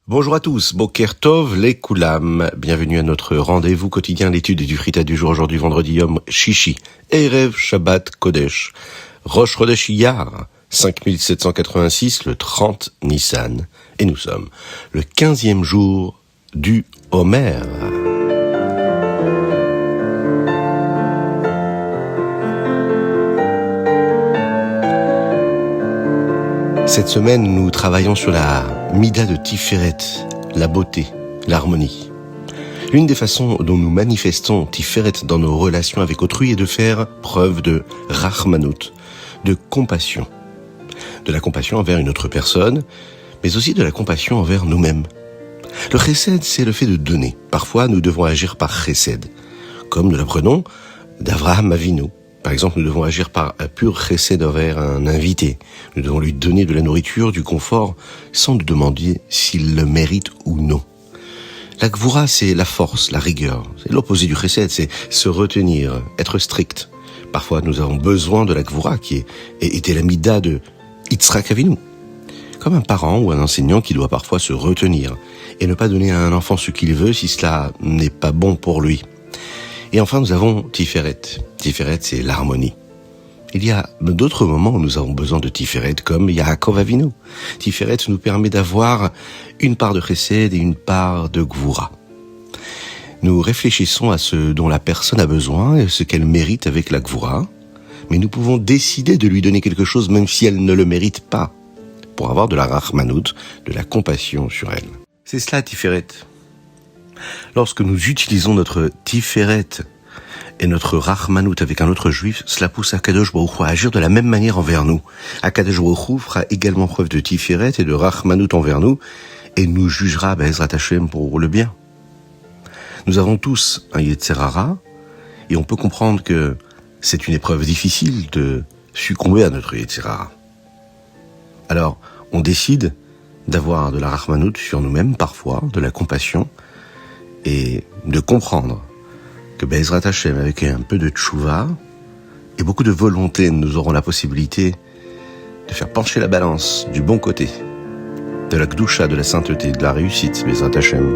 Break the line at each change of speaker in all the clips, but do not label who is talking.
Bonjour à tous, Boker Tov les Koulam. Bienvenue à notre rendez-vous quotidien, l'étude du Frita du jour, aujourd'hui vendredi Yom Shishi, Erev Shabbat Kodesh, Rosh Chodesh Iyar, 5786, le 30 Nissan. Et nous sommes le 15e jour du Homer. Cette semaine, nous travaillons sur la Mida de Tiferet, la beauté, l'harmonie. L'une des façons dont nous manifestons Tiferet dans nos relations avec autrui est de faire preuve de Rachmanut, de compassion. De la compassion envers une autre personne, mais aussi de la compassion envers nous-mêmes. Le chesed, c'est le fait de donner. Parfois, nous devons agir par chesed, comme nous l'apprenons d'Avraham Avinu. Par exemple, nous devons agir par un pur chesed envers un invité. Nous devons lui donner de la nourriture, du confort, sans nous demander s'il le mérite ou non. La gvura, c'est la force, la rigueur. C'est l'opposé du chesed, c'est se retenir, être strict. Parfois, nous avons besoin de la gvura, qui était la mida de Yitzhak Avinu. Comme un parent ou un enseignant qui doit parfois se retenir et ne pas donner à un enfant ce qu'il veut si cela n'est pas bon pour lui. Et enfin, nous avons Tiferet. Tiferet, c'est l'harmonie. Il y a d'autres moments où nous avons besoin de Tiferet, comme Yaakov Avinu. Tiferet nous permet d'avoir une part de chesed et une part de gvura. Nous réfléchissons à ce dont la personne a besoin et ce qu'elle mérite avec la gvura, mais nous pouvons décider de lui donner quelque chose même si elle ne le mérite pas, pour avoir de la rachmanut, de la compassion sur elle. C'est cela, Tiferet. Lorsque nous utilisons notre Tiferet et notre Rachmanut avec un autre juif, cela pousse Akadosh Baruch Hu à agir de la même manière envers nous. Akadosh Baruch Hu fera également preuve de Tiferet et de Rachmanut envers nous et nous jugera Be'ezrat Hashem pour le bien. Nous avons tous un Yetzer Hara et on peut comprendre que c'est une épreuve difficile de succomber à notre Yetzer Hara. Alors, on décide d'avoir de la Rachmanut sur nous-mêmes parfois, de la compassion, et de comprendre que Be'ezrat Hashem, avec un peu de tchouva et beaucoup de volonté, nous aurons la possibilité de faire pencher la balance du bon côté, de la Gdusha, de la sainteté, de la réussite, Be'ezrat Hashem.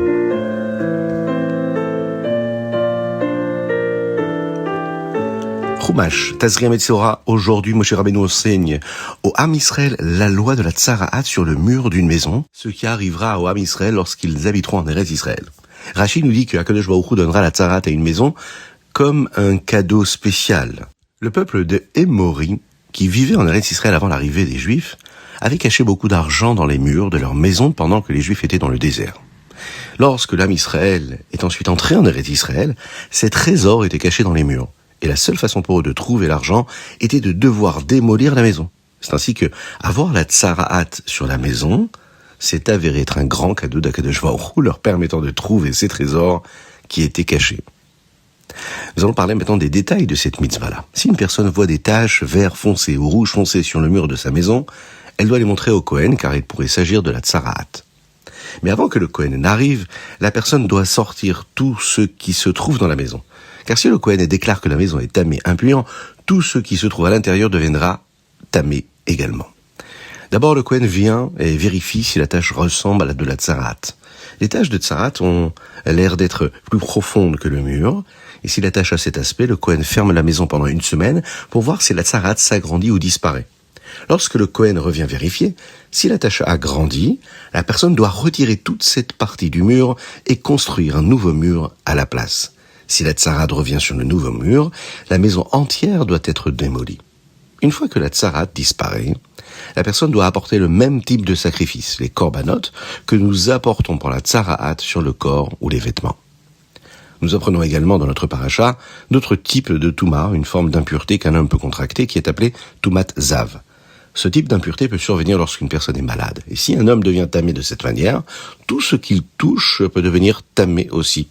Chumash, Tazria Metzora, aujourd'hui Moshe Rabbeinu enseigne au Ham Israël la loi de la Tsara'at sur le mur d'une maison, ce qui arrivera au Ham Israël lorsqu'ils habiteront en Eretz Israël. Rashi nous dit que Akadosh Baruch Hu donnera la Tsara'at à une maison comme un cadeau spécial. Le peuple de Émori, qui vivait en Eretz Israël avant l'arrivée des Juifs, avait caché beaucoup d'argent dans les murs de leur maison pendant que les Juifs étaient dans le désert. Lorsque l'Ham Israël est ensuite entré en Eretz Israël, ces trésors étaient cachés dans les murs. Et la seule façon pour eux de trouver l'argent était de devoir démolir la maison. C'est ainsi que avoir la Tsara'at sur la maison s'est avéré être un grand cadeau d'Akadosh Baruch Hu, leur permettant de trouver ces trésors qui étaient cachés. Nous allons parler maintenant des détails de cette mitzvah-là. Si une personne voit des taches vert foncé ou rouge foncé sur le mur de sa maison, elle doit les montrer au Kohen car il pourrait s'agir de la Tsara'at. Mais avant que le Kohen n'arrive, la personne doit sortir tout ce qui se trouve dans la maison. Car si le Kohen déclare que la maison est tamée, impure, tout ce qui se trouve à l'intérieur deviendra tamé également. D'abord, le Kohen vient et vérifie si la tache ressemble à la de la Tsara'at. Les taches de Tsara'at ont l'air d'être plus profondes que le mur, et si la tache a cet aspect, le Kohen ferme la maison pendant une semaine pour voir si la Tsara'at s'agrandit ou disparaît. Lorsque le Kohen revient vérifier, si la tache a grandi, la personne doit retirer toute cette partie du mur et construire un nouveau mur à la place. Si la Tsara'at revient sur le nouveau mur, la maison entière doit être démolie. Une fois que la Tsara'at disparaît, la personne doit apporter le même type de sacrifice, les korbanot, que nous apportons pour la Tsara'at sur le corps ou les vêtements. Nous apprenons également dans notre paracha d'autres types de touma, une forme d'impureté qu'un homme peut contracter qui est appelée toumat zav. Ce type d'impureté peut survenir lorsqu'une personne est malade. Et si un homme devient tamé de cette manière, tout ce qu'il touche peut devenir tamé aussi.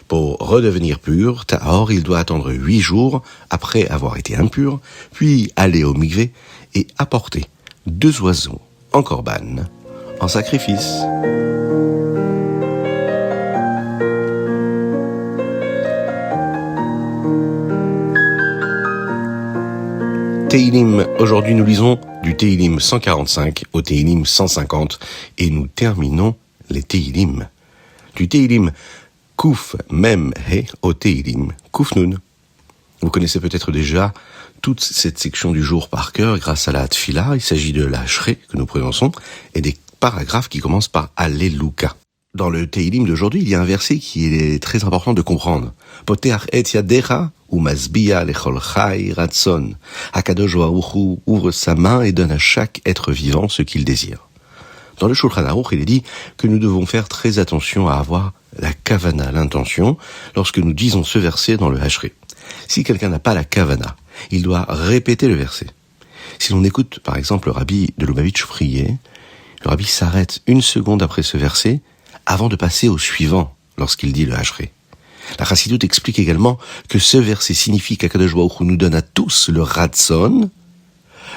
Pour redevenir pur, Tahor, il doit attendre 8 jours après avoir été impur, puis aller au mikvé et apporter 2 oiseaux en korban, en sacrifice. Tehillim, aujourd'hui nous lisons du Tehillim 145 au Tehillim 150 et nous terminons les Tehilim. Du Tehilim Kuf Mem He au Tehilim Kuf Nun. Vous connaissez peut-être déjà toute cette section du jour par cœur grâce à la Tfila. Il s'agit de la Shré que nous prononçons et des paragraphes qui commencent par Alléluia. Dans le Tehilim d'aujourd'hui, il y a un verset qui est très important de comprendre. Poteach et yadecha ou masbia lechol chai ratson. Hakadosh Baruch Hu ouvre sa main et donne à chaque être vivant ce qu'il désire. Dans le Shulchan Aruch, il est dit que nous devons faire très attention à avoir la kavana, l'intention, lorsque nous disons ce verset dans le Hashri. Si quelqu'un n'a pas la kavana, il doit répéter le verset. Si l'on écoute, par exemple, le rabbi de Lubavitch prier, le rabbi s'arrête une seconde après ce verset avant de passer au suivant lorsqu'il dit le Hashri. La Chassidoute explique également que ce verset signifie qu'Akadosh Baruch Hu nous donne à tous le ratson,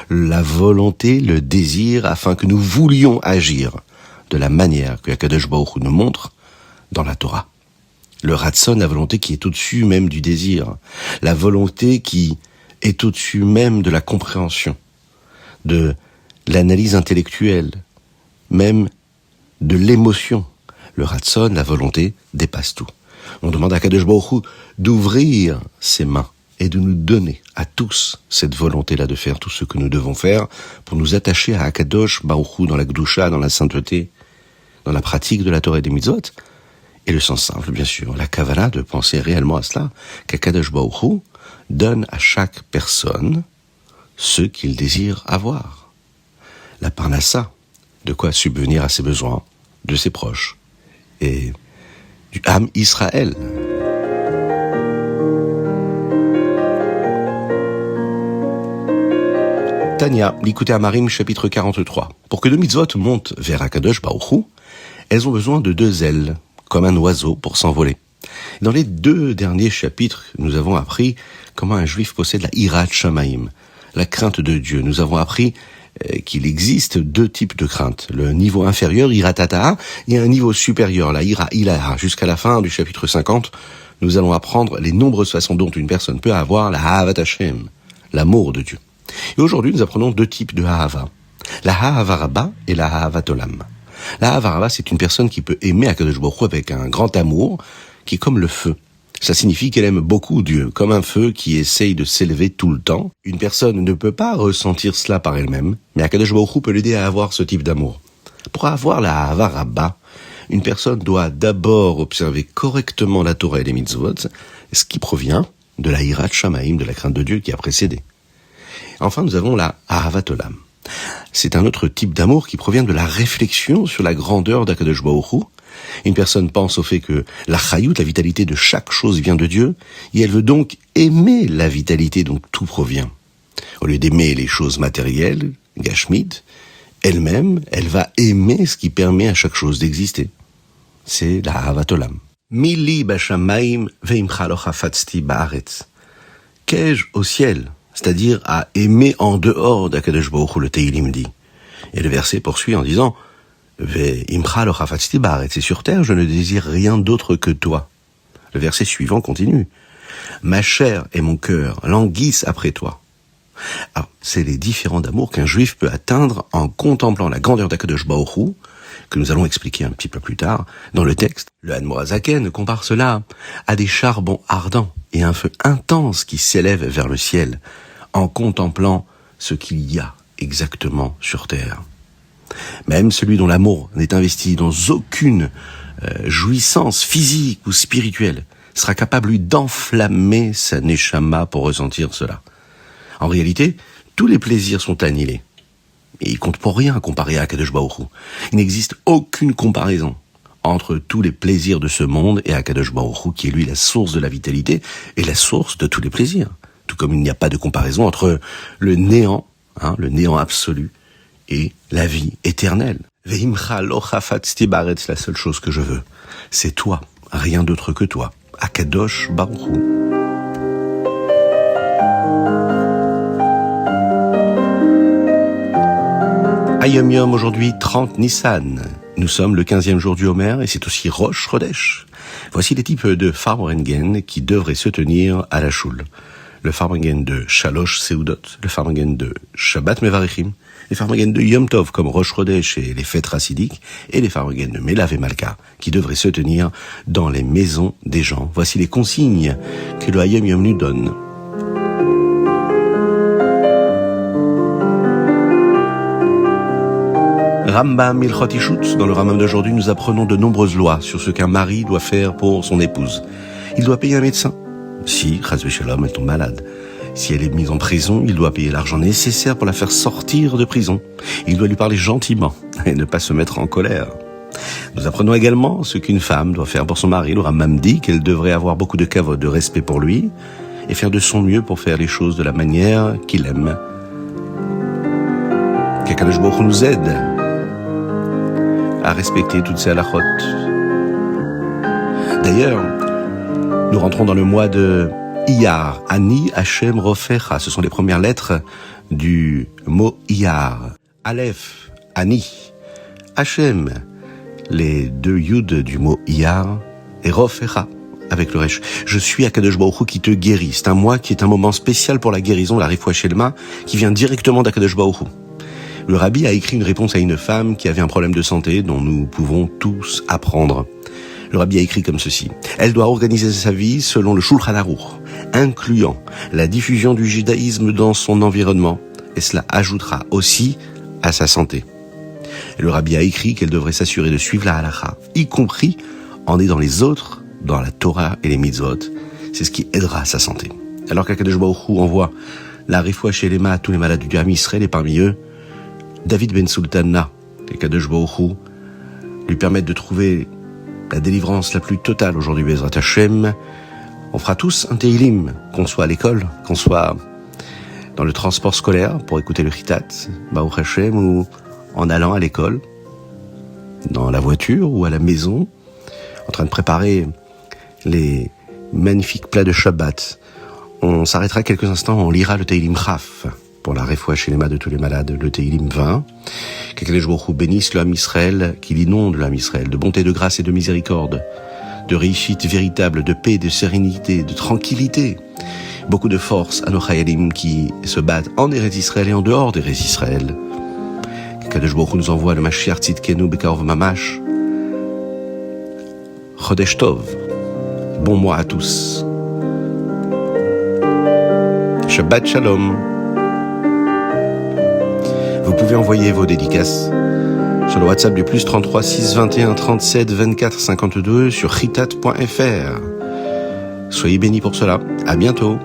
la volonté, le désir, afin que nous voulions agir de la manière que Akadosh Baruch Hu nous montre dans la Torah. Le ratson, la volonté qui est au-dessus même du désir, la volonté qui est au-dessus même de la compréhension, de l'analyse intellectuelle, même de l'émotion. Le ratson, la volonté, dépasse tout. On demande à Akadosh Baruch Hu d'ouvrir ses mains et de nous donner à tous cette volonté-là de faire tout ce que nous devons faire pour nous attacher à Akadosh Baruch Hu dans la Gdusha, dans la sainteté, dans la pratique de la Torah et des mitzvot. Et le sens simple, bien sûr, la kavala, de penser réellement à cela, qu'Akadosh Baruch Hu donne à chaque personne ce qu'il désire avoir. La parnassa, de quoi subvenir à ses besoins, de ses proches, et du Am Israël. Tania, l'Ikouté Amarim, chapitre 43. Pour que deux mitzvot montent vers Akadosh Baruch Hu, elles ont besoin de deux ailes, comme un oiseau pour s'envoler. Dans les deux derniers chapitres, nous avons appris comment un juif possède la Hirat Shamaim, la crainte de Dieu. Nous avons appris qu'il existe deux types de crainte. Le niveau inférieur, Hirat Hata'a, et un niveau supérieur, la Hira Ilaha. Jusqu'à la fin du chapitre 50, nous allons apprendre les nombreuses façons dont une personne peut avoir la Ha'avat Hashem, l'amour de Dieu. Et aujourd'hui, nous apprenons deux types de Ha'ava. La Ha'ava Rabba et la Ha'avat Olam. La Ha'ava Rabba, c'est une personne qui peut aimer Akadosh Baruch Hu avec un grand amour, qui est comme le feu. Ça signifie qu'elle aime beaucoup Dieu, comme un feu qui essaye de s'élever tout le temps. Une personne ne peut pas ressentir cela par elle-même, mais Akadosh Baruch Hu peut l'aider à avoir ce type d'amour. Pour avoir la Ha'ava Rabba, une personne doit d'abord observer correctement la Torah et les mitzvot, ce qui provient de la Hirat Shamaim, de la crainte de Dieu qui a précédé. Enfin, nous avons la Ahavat Olam. C'est un autre type d'amour qui provient de la réflexion sur la grandeur d'Akadosh Baruch Hu. Une personne pense au fait que la chayut, la vitalité de chaque chose vient de Dieu, et elle veut donc aimer la vitalité dont tout provient. Au lieu d'aimer les choses matérielles, gashmit, elle-même, elle va aimer ce qui permet à chaque chose d'exister. C'est la Ahavat Olam. Mili b'shamayim ve'imcha lo chafatzti ba'aretz. Qu'ai-je au ciel, c'est-à-dire à aimer en dehors d'Akadosh Baruch Hu, le Tehilim dit. Et le verset poursuit en disant Ve'imcha lo chafatzti ba'aretz, et sur terre je ne désire rien d'autre que toi. Le verset suivant continue. Ma chair et mon cœur languissent après toi. Alors, c'est les différents d'amour qu'un juif peut atteindre en contemplant la grandeur d'Akadosh Baruch Hu, que nous allons expliquer un petit peu plus tard dans le texte. Le Admor HaZaken compare cela à des charbons ardents et un feu intense qui s'élève vers le ciel en contemplant ce qu'il y a exactement sur terre. Même celui dont l'amour n'est investi dans aucune jouissance physique ou spirituelle sera capable, lui, d'enflammer sa neshama pour ressentir cela. En réalité, tous les plaisirs sont annihilés. Et ils comptent pour rien comparé à Akadosh Baruch Hu. Il n'existe aucune comparaison entre tous les plaisirs de ce monde et Akadosh Baruch Hu, qui est lui la source de la vitalité et la source de tous les plaisirs. Tout comme il n'y a pas de comparaison entre le néant absolu, et la vie éternelle. Ve'imcha lo chafatzti ba'aretz, la seule chose que je veux, c'est toi, rien d'autre que toi. Akadosh Baruch Hu. Ayom Yom, aujourd'hui 30 Nissan. Nous sommes le 15e jour du Homer et c'est aussi Rosh Chodesh. Voici les types de Farmorengen qui devraient se tenir à la choule. le Farmagen de Shalosh Seudot, le Farmagen de Shabbat Mevarichim, les Farmagen de Yom Tov comme Rosh Chodesh et les fêtes racidiques, et les Farmagen de Melav et Malka, qui devraient se tenir dans les maisons des gens. Voici les consignes que le Hayom Yom nous donne. Rambam Ilchot Ishut, dans le Rambam d'aujourd'hui, nous apprenons de nombreuses lois sur ce qu'un mari doit faire pour son épouse. Il doit payer un médecin. Si, Chas v'Shalom, elle tombe malade. Si elle est mise en prison, il doit payer l'argent nécessaire pour la faire sortir de prison. Il doit lui parler gentiment et ne pas se mettre en colère. Nous apprenons également ce qu'une femme doit faire pour son mari. Le Rambam dit qu'elle devrait avoir beaucoup de kavod, de respect pour lui, et faire de son mieux pour faire les choses de la manière qu'il aime. Qu'Akadosh Baruch Hu nous aide à respecter toutes ces halachot. D'ailleurs, nous rentrons dans le mois de Iyar, Ani Hashem Rofecha. Ce sont les premières lettres du mot Iyar. Aleph, Ani, Hashem, les deux yud du mot Iyar, et Rofecha, avec le resh. Je suis Akadosh Baruch Hu qui te guérit. C'est un mois qui est un moment spécial pour la guérison, la Refoua Shelema, qui vient directement d'Akadosh Baruch Hu. Le rabbi a écrit une réponse à une femme qui avait un problème de santé dont nous pouvons tous apprendre. Le rabbi a écrit comme ceci. Elle doit organiser sa vie selon le Shulchan Aruch, incluant la diffusion du judaïsme dans son environnement, et cela ajoutera aussi à sa santé. Et le rabbi a écrit qu'elle devrait s'assurer de suivre la halacha, y compris en aidant les autres dans la Torah et les mitzvot. C'est ce qui aidera à sa santé. Alors qu'Akadosh Baruch Hu envoie la Refoua Shelema à tous les malades du Am Yisraël, et parmi eux, David Ben Sultana, qu'Akadosh Baruch Hu lui permette de trouver la délivrance la plus totale aujourd'hui, Bezrat Hashem. On fera tous un Teilim, qu'on soit à l'école, qu'on soit dans le transport scolaire pour écouter le Chitat, Baruch Hashem, ou en allant à l'école, dans la voiture ou à la maison, en train de préparer les magnifiques plats de Shabbat. On s'arrêtera quelques instants, on lira le Teilim Chaf, pour la Refoua Shelema de tous les malades, le Teilim 20. Qu'Akadosh Baruch Hu bénisse le Am Yisraël, qu'il inonde le Am Yisraël de bonté, de grâce et de miséricorde, de réussite véritable, de paix, de sérénité, de tranquillité. Beaucoup de force à nos chayalim qui se battent en Eretz Yisraël et en dehors d'Eretz Yisraël. Qu'Akadosh Baruch Hu nous envoie le Mashiach Tzidkenu Bekarov Mamash. Chodesh Tov. Bon mois à tous. Shabbat Shalom. Vous pouvez envoyer vos dédicaces sur le WhatsApp du plus 33 6 21 37 24 52 sur chitat.fr. Soyez bénis pour cela. À bientôt.